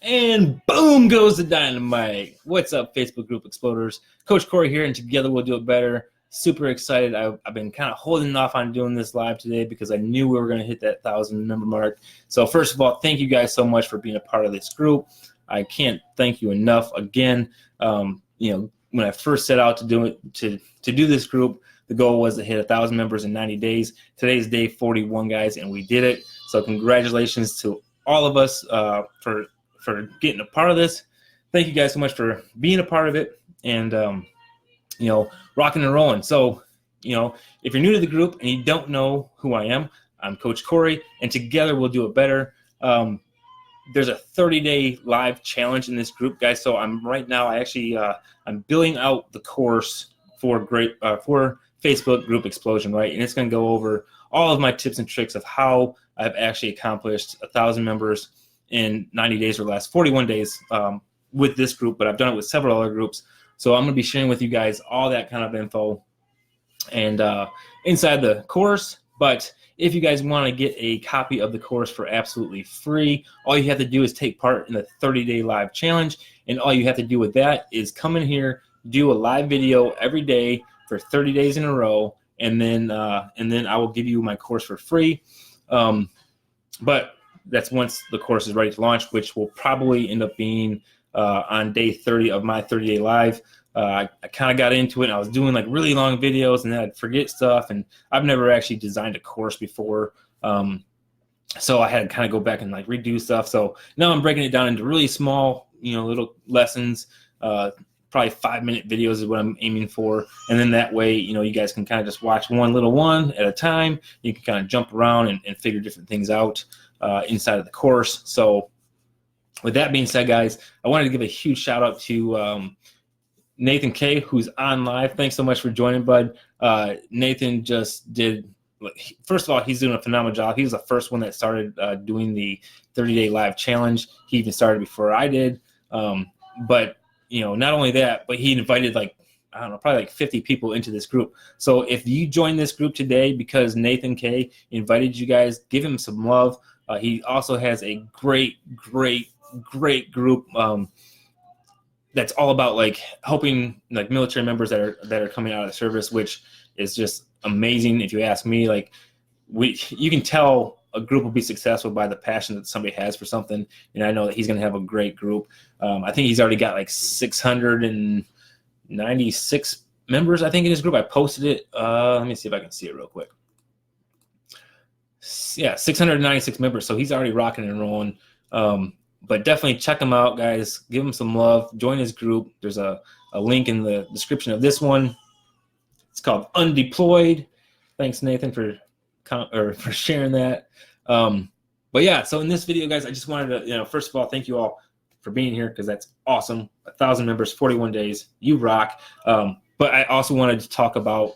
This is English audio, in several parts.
And boom goes the dynamite. What's up, Facebook group exploders? Coach Corey here, and together we'll do it better. Super excited. I've been kind of holding off on doing this live today because I knew we were going to hit that 1,000 member mark. So first of all, thank you guys so much for being a part of this group. I can't thank you enough. Again, when I first set out to do it, to do this group, the goal was to hit 1,000 members in 90 days. Today's day 41, guys, and we did it. So congratulations to all of us for getting a part of this. Thank you guys so much for being a part of it and, rocking and rolling. So, if you're new to the group and you don't know who I am, I'm Coach Corey, and together we'll do it better. There's a 30-day live challenge in this group, guys. So I'm building out the course for Facebook group explosion, right? And it's going to go over all of my tips and tricks of how I've actually accomplished 1,000 members in 90 days or less, 41 days with this group, but I've done it with several other groups. So I'm going to be sharing with you guys all that kind of info and inside the course. But if you guys want to get a copy of the course for absolutely free, all you have to do is take part in the 30-day live challenge. And all you have to do with that is come in here, do a live video every day for 30 days in a row, and then I will give you my course for free. But that's once the course is ready to launch, which will probably end up being on day 30 of my 30-day live. I kind of got into it, and I was doing like really long videos, and then I'd forget stuff, and I've never actually designed a course before. So I had to kind of go back and like redo stuff. So now I'm breaking it down into really small, little lessons. Probably 5-minute videos is what I'm aiming for. And then that way, you guys can kind of just watch one little one at a time. You can kind of jump around and figure different things out inside of the course. So with that being said, guys, I wanted to give a huge shout out to Nathan K, who's on live. Thanks so much for joining, bud. Nathan just did, first of all, he's doing a phenomenal job. He was the first one that started doing the 30-day live challenge. He even started before I did. But not only that, but he invited probably 50 people into this group. So if you join this group today because Nathan K invited you guys, give him some love. He also has a great group that's all about helping military members that are coming out of the service, which is just amazing. If you ask me, you can tell a group will be successful by the passion that somebody has for something. And I know that he's going to have a great group. I think he's already got 696 members, I think, in his group. I posted it. Let me see if I can see it real quick. Yeah, 696 members. So he's already rocking and rolling. But definitely check him out, guys. Give him some love. Join his group. There's a link in the description of this one. It's called Undeployed. Thanks, Nathan, for sharing that. But yeah, so in this video, guys, I just wanted to, first of all, thank you all for being here because that's awesome. 1,000 members, 41 days. You rock. But I also wanted to talk about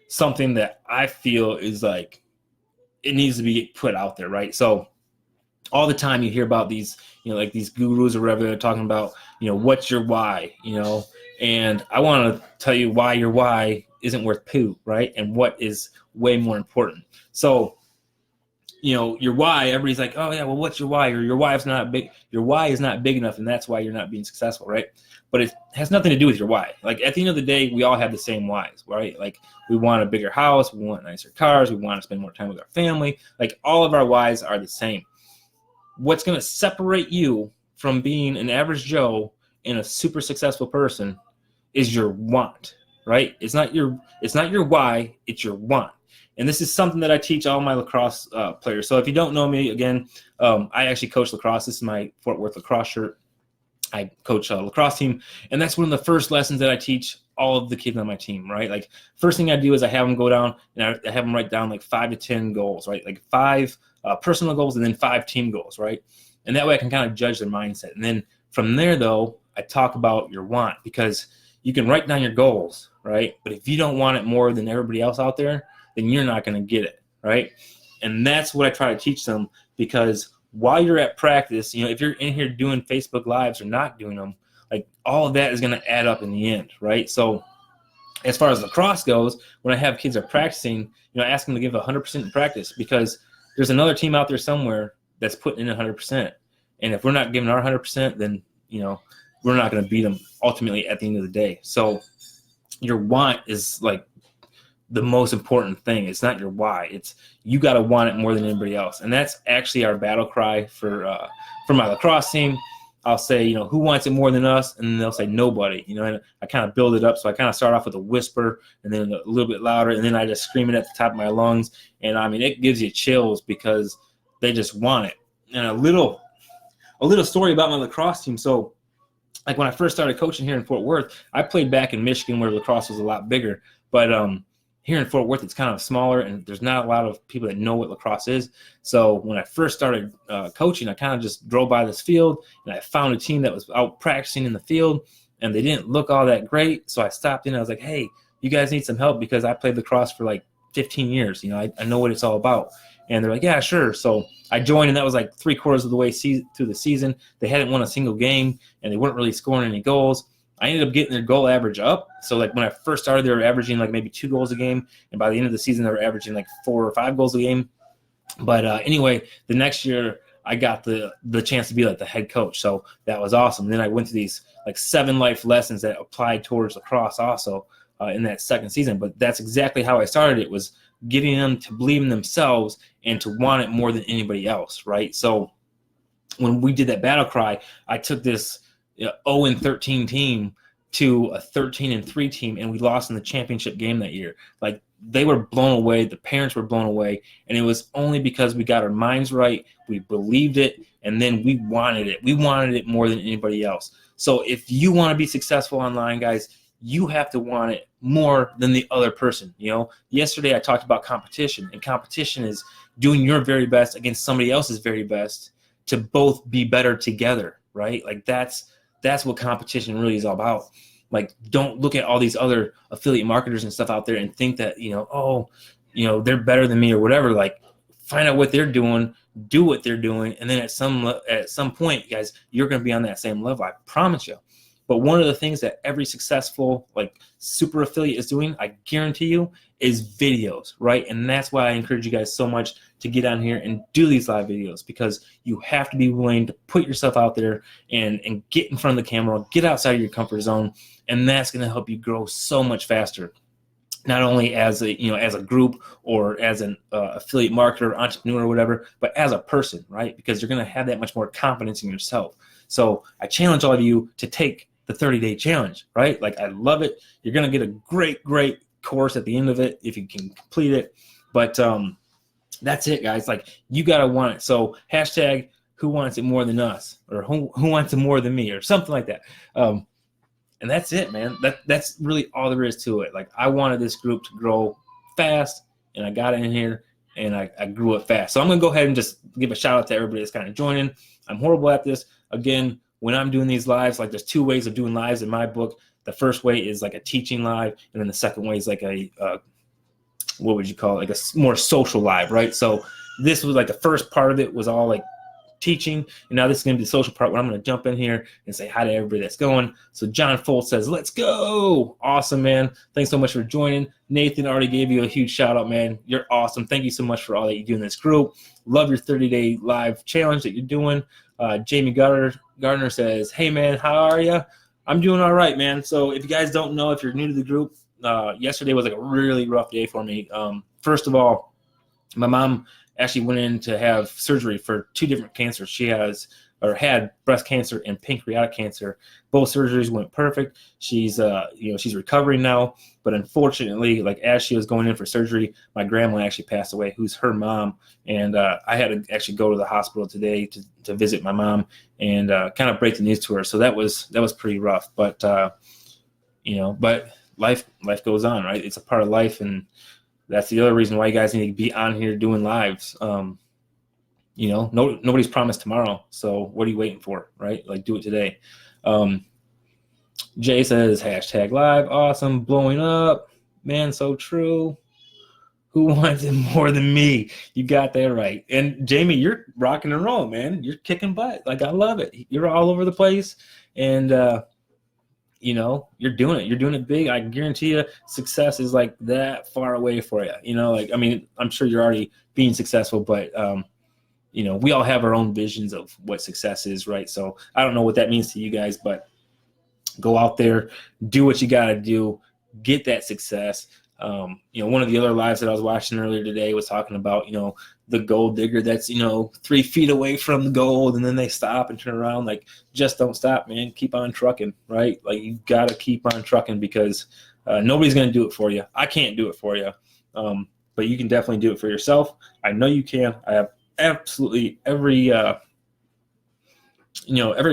something that I feel is it needs to be put out there, right? So all the time you hear about these, these gurus or whatever, they're talking about, what's your why, and I want to tell you why your why isn't worth poo, right? And what is way more important. So, your why, everybody's like, oh yeah, well, what's your why? Or your why is not big. Your why is not big enough, and that's why you're not being successful, right? But it has nothing to do with your why. At the end of the day, we all have the same whys, right? We want a bigger house, we want nicer cars, we want to spend more time with our family. All of our whys are the same. What's going to separate you from being an average Joe and a super successful person is your want, right? It's not your why, it's your want. And this is something that I teach all my lacrosse players. So if you don't know me, again, I actually coach lacrosse. This is my Fort Worth lacrosse shirt. I coach a lacrosse team, and that's one of the first lessons that I teach all of the kids on my team, right? First thing I do is I have them go down and I have them write down 5 to 10 goals, right? 5 personal goals and then 5 team goals, right? And that way I can kind of judge their mindset. And then from there, though, I talk about your want, because you can write down your goals, right? But if you don't want it more than everybody else out there, then you're not going to get it, right? And that's what I try to teach them, because while you're at practice, if you're in here doing Facebook Lives or not doing them, all of that is going to add up in the end, right? So as far as lacrosse goes, when I have kids are practicing, I ask them to give 100% in practice, because there's another team out there somewhere that's putting in 100%. And if we're not giving our 100%, then, we're not going to beat them ultimately at the end of the day. So your want is like the most important thing. It's not your why. It's you got to want it more than anybody else. And that's actually our battle cry for my lacrosse team. I'll say, who wants it more than us? And they'll say nobody, and I kind of build it up. So I kind of start off with a whisper and then a little bit louder. And then I just scream it at the top of my lungs. And I mean, it gives you chills because they just want it. And a little story about my lacrosse team. So like when I first started coaching here in Fort Worth, I played back in Michigan where lacrosse was a lot bigger. But here in Fort Worth, it's kind of smaller, and there's not a lot of people that know what lacrosse is. So when I first started coaching, I kind of just drove by this field, and I found a team that was out practicing in the field, and they didn't look all that great. So I stopped in. I was like, hey, you guys need some help because I played lacrosse for like 15 years. I know what it's all about. And they're like, yeah, sure. So I joined, and that was like 3/4 of the way through the season. They hadn't won a single game, and they weren't really scoring any goals. I ended up getting their goal average up. So like when I first started, they were averaging like maybe 2 goals a game. And by the end of the season, they were averaging like 4 or 5 goals a game. But anyway, the next year I got the chance to be like the head coach. So that was awesome. And then I went to these like 7 life lessons that applied towards lacrosse also in that second season. But that's exactly how I started. It was getting them to believe in themselves and to want it more than anybody else, right? So when we did that battle cry, I took this 0-13 team to a 13-3 team, and we lost in the championship game that year. Like they were blown away, the parents were blown away, and it was only because we got our minds right, we believed it, and then we wanted it. We wanted it more than anybody else. So if you want to be successful online, guys, you have to want it more than the other person. Yesterday I talked about competition, and competition is doing your very best against somebody else's very best to both be better together, right? Like that's what competition really is all about. Like, don't look at all these other affiliate marketers and stuff out there and think that, they're better than me or whatever. Like, find out what they're doing, do what they're doing, and then at some point, guys, you're going to be on that same level. I promise you. But one of the things that every successful like super affiliate is doing, I guarantee you, is videos, right? And that's why I encourage you guys so much to get on here and do these live videos, because you have to be willing to put yourself out there and get in front of the camera, get outside of your comfort zone, and that's going to help you grow so much faster. Not only as a group or as an affiliate marketer, entrepreneur, or whatever, but as a person, right? Because you're going to have that much more confidence in yourself. So I challenge all of you to take the 30-day challenge, right? Like, I love it. You're going to get a great course at the end of it if you can complete it. But that's it, guys. Like, you got to want it. So hashtag who wants it more than us, or who wants it more than me, or something like that. And that's it, man. That's really all there is to it. Like, I wanted this group to grow fast, and I got in here, and I grew it fast. So I'm going to go ahead and just give a shout out to everybody that's kind of joining. I'm horrible at this. Again, when I'm doing these lives, like, there's 2 ways of doing lives in my book. The first way is like a teaching live, and then the second way is like a what would you call it? Like a more social live, right? So this was like the first part of it was all like teaching, and now this is going to be the social part where I'm going to jump in here and say hi to everybody that's going. So John Folt says, let's go. Awesome, man. Thanks so much for joining. Nathan already gave you a huge shout out, man. You're awesome. Thank you so much for all that you do in this group. Love your 30-day live challenge that you're doing. Jamie Gardner says, hey, man, how are you? I'm doing all right, man. So if you guys don't know, if you're new to the group, yesterday was like a really rough day for me. First of all, my mom actually went in to have surgery for 2 different cancers. She had breast cancer and pancreatic cancer. Both surgeries went perfect. She's recovering now, but unfortunately, like, as she was going in for surgery, my grandma actually passed away, who's her mom, and I had to actually go to the hospital today to visit my mom and kind of break the news to her. So that was pretty rough, but but life goes on, right? It's a part of life, and that's the other reason why you guys need to be on here doing lives. Nobody's promised tomorrow, so what are you waiting for, right? Like, do it today. Jay says, hashtag live, awesome, blowing up, man, so true. Who wants it more than me? You got that right. And Jamie, you're rocking and rolling, man. You're kicking butt. Like, I love it. You're all over the place, and you're doing it. You're doing it big. I guarantee you success is like that far away for you. I'm sure you're already being successful, but we all have our own visions of what success is, right? So I don't know what that means to you guys, but go out there, do what you got to do, get that success. One of the other lives that I was watching earlier today was talking about, the gold digger that's, 3 feet away from the gold, and then they stop and turn around. Like, just don't stop, man. Keep on trucking, right? Like, you got to keep on trucking, because nobody's going to do it for you. I can't do it for you. But you can definitely do it for yourself. I know you can. I have absolutely every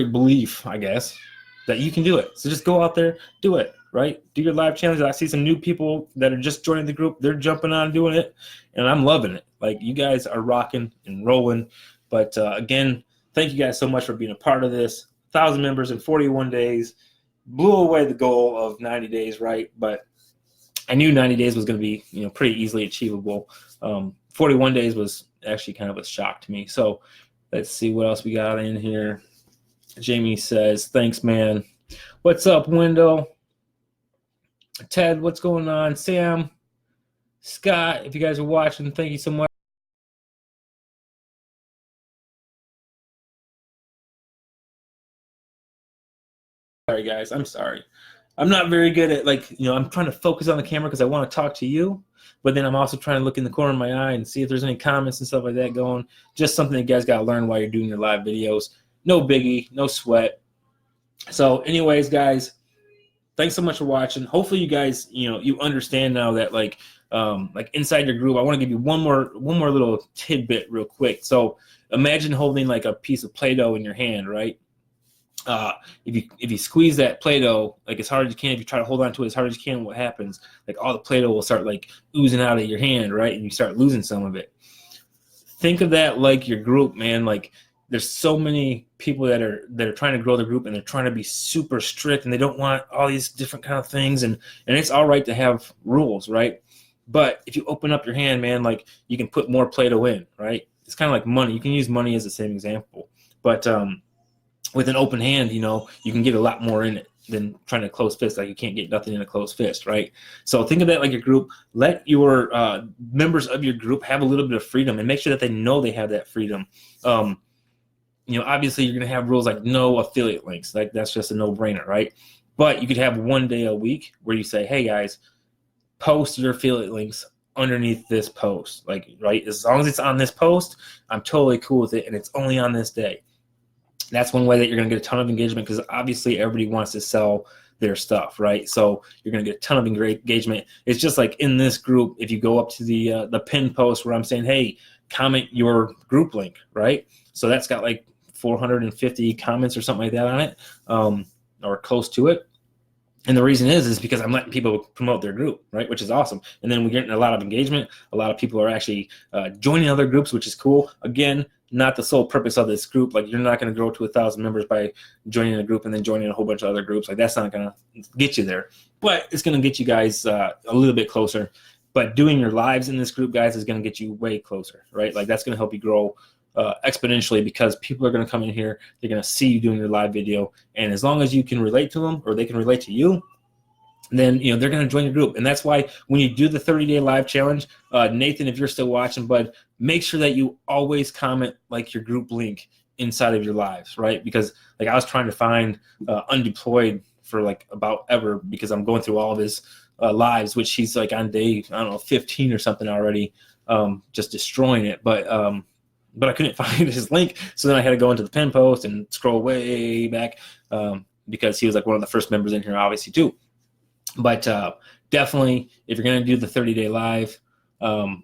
belief, I guess, that you can do it. So just go out there, do it, right? Do your live challenges. I see some new people that are just joining the group. They're jumping on doing it, and I'm loving it. Like, you guys are rocking and rolling. But again, thank you guys so much for being a part of this. 1,000 members in 41 days. Blew away the goal of 90 days, right? But I knew 90 days was going to be, pretty easily achievable. 41 days was actually kind of a shock to me. So let's see what else we got in here. Jamie says, thanks, man. What's up, Wendell? Ted, what's going on? Sam, Scott, if you guys are watching, thank you so much. Sorry, guys. I'm sorry. I'm not very good at, I'm trying to focus on the camera because I want to talk to you, but then I'm also trying to look in the corner of my eye and see if there's any comments and stuff like that going. Just something you guys got to learn while you're doing your live videos. No biggie, no sweat. So anyways, guys, thanks so much for watching. Hopefully you guys, you understand now that like inside your group, I want to give you one more little tidbit real quick. So imagine holding like a piece of Play-Doh in your hand, right? If you squeeze that Play-Doh like as hard as you can, if you try to hold on to it as hard as you can, what happens? Like, all the Play-Doh will start like oozing out of your hand, right? And you start losing some of it. Think of that like your group, man. Like, there's so many people that are trying to grow the group, and they're trying to be super strict, and they don't want all these different kind of things, and it's all right to have rules, right? But if you open up your hand, man, like, you can put more Play-Doh in, right? It's kind of like money. You can use money as the same example, but with an open hand, you can get a lot more in it than trying to close fist. Like, you can't get nothing in a closed fist, right? So think of that like your group. Let your members of your group have a little bit of freedom, and make sure that they know they have that freedom. Obviously you're going to have rules like no affiliate links. Like, that's just a no-brainer, right? But you could have one day a week where you say, hey guys, post your affiliate links underneath this post. Like, right? As long as it's on this post, I'm totally cool with it, and it's only on this day. That's one way that you're going to get a ton of engagement, because obviously everybody wants to sell their stuff, right? So you're going to get a ton of engagement. It's just like in this group, if you go up to the pin post where I'm saying, hey, comment your group link, right? So that's got like 450 comments or something like that on it, or close to it. And the reason is because I'm letting people promote their group, right? Which is awesome. And then we're getting a lot of engagement. A lot of people are actually joining other groups, which is cool. Again, not the sole purpose of this group. Like, you're not going to grow to 1,000 members by joining a group and then joining a whole bunch of other groups. Like, that's not going to get you there. But it's going to get you guys a little bit closer. But doing your lives in this group, guys, is going to get you way closer, right? Like, that's going to help you grow exponentially, because people are going to come in here. They're going to see you doing your live video. And as long as you can relate to them, or they can relate to you, then they're going to join your group. And that's why when you do the 30-day live challenge, Nathan, if you're still watching, bud, make sure that you always comment like your group link inside of your lives, right? Because like, I was trying to find Undeployed for like about ever, because I'm going through all of his lives, which he's like on day, I don't know, 15 or something already, just destroying it. But I couldn't find his link, so then I had to go into the pin post and scroll way back, because he was like one of the first members in here, obviously, too. But definitely, if you're going to do the 30-day live, or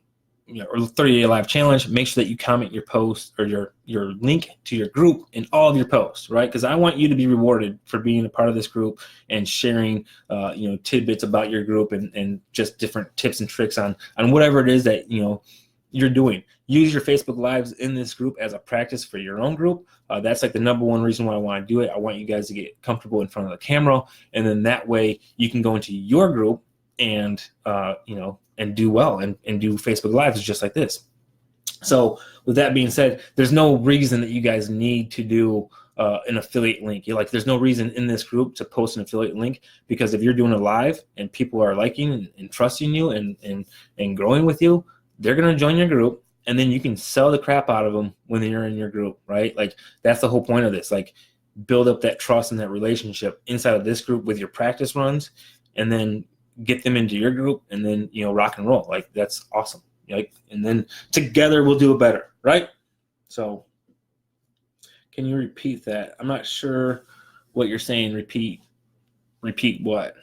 30-day live challenge, make sure that you comment your post or your link to your group in all of your posts, right? Because I want you to be rewarded for being a part of this group and sharing, tidbits about your group, and just different tips and tricks on whatever it is that you're doing. Use your Facebook Lives in this group as a practice for your own group. That's like the number one reason why I want to do it. I want you guys to get comfortable in front of the camera, and then that way you can go into your group and and do well and do Facebook Lives just like this. So with that being said, there's no reason that you guys need to do an affiliate link. There's no reason in this group to post an affiliate link, because if you're doing a live and people are liking and trusting you and growing with you, they're going to join your group. and then you can sell the crap out of them when you're in your group, right? Like that's the whole point of this. Like build up that trust and that relationship inside of this group with your practice runs, and then get them into your group, and then rock and roll. Like that's awesome. Like, and then together we'll do it better, right? So can you repeat that? I'm not sure what you're saying. Repeat what?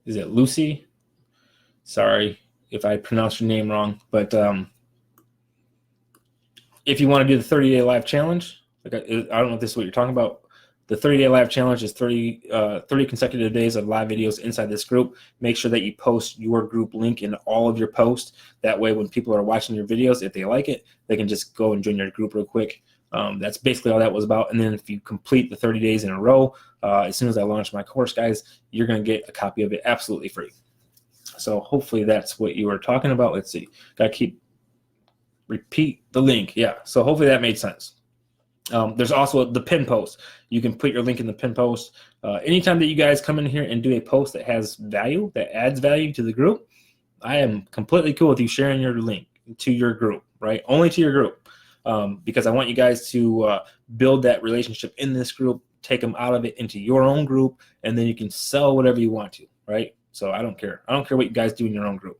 Is it Lucy? Sorry if I pronounced your name wrong, but if you want to do the 30-day live challenge, like I don't know if this is what you're talking about. The 30-day live challenge is 30 consecutive days of live videos inside this group. Make sure that you post your group link in all of your posts. That way, when people are watching your videos, if they like it, they can just go and join your group real quick. That's basically all that was about. And then if you complete the 30 days in a row, as soon as I launch my course, guys, you're going to get a copy of it absolutely free. So hopefully that's what you were talking about. Let's see. Got to repeat the link. Yeah. So hopefully that made sense. There's also the pin post. You can put your link in the pin post. Anytime that you guys come in here and do a post that has value, that adds value to the group, I am completely cool with you sharing your link to your group, right? Only to your group, because I want you guys to build that relationship in this group, take them out of it into your own group, and then you can sell whatever you want to, right? So I don't care. I don't care what you guys do in your own group.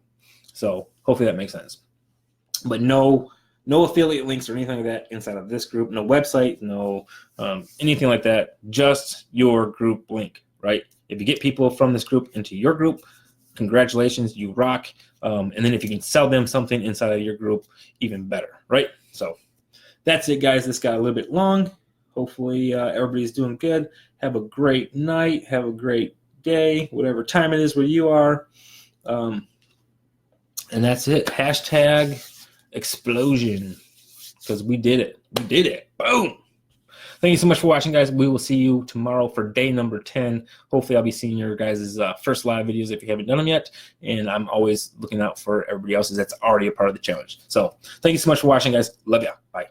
So hopefully that makes sense. But no affiliate links or anything like that inside of this group. No website, no anything like that. Just your group link, right? If you get people from this group into your group, congratulations, you rock. And then if you can sell them something inside of your group, even better, right? So that's it, guys. This got a little bit long. Hopefully everybody's doing good. Have a great night. Have a great day, whatever time it is where you are. And that's it. Hashtag explosion, because we did it. We did it. Boom. Thank you so much for watching, guys. We will see you tomorrow for day number 10. Hopefully I'll be seeing your guys' first live videos if you haven't done them yet. And I'm always looking out for everybody else's that's already a part of the challenge. So thank you so much for watching, guys. Love ya. Bye.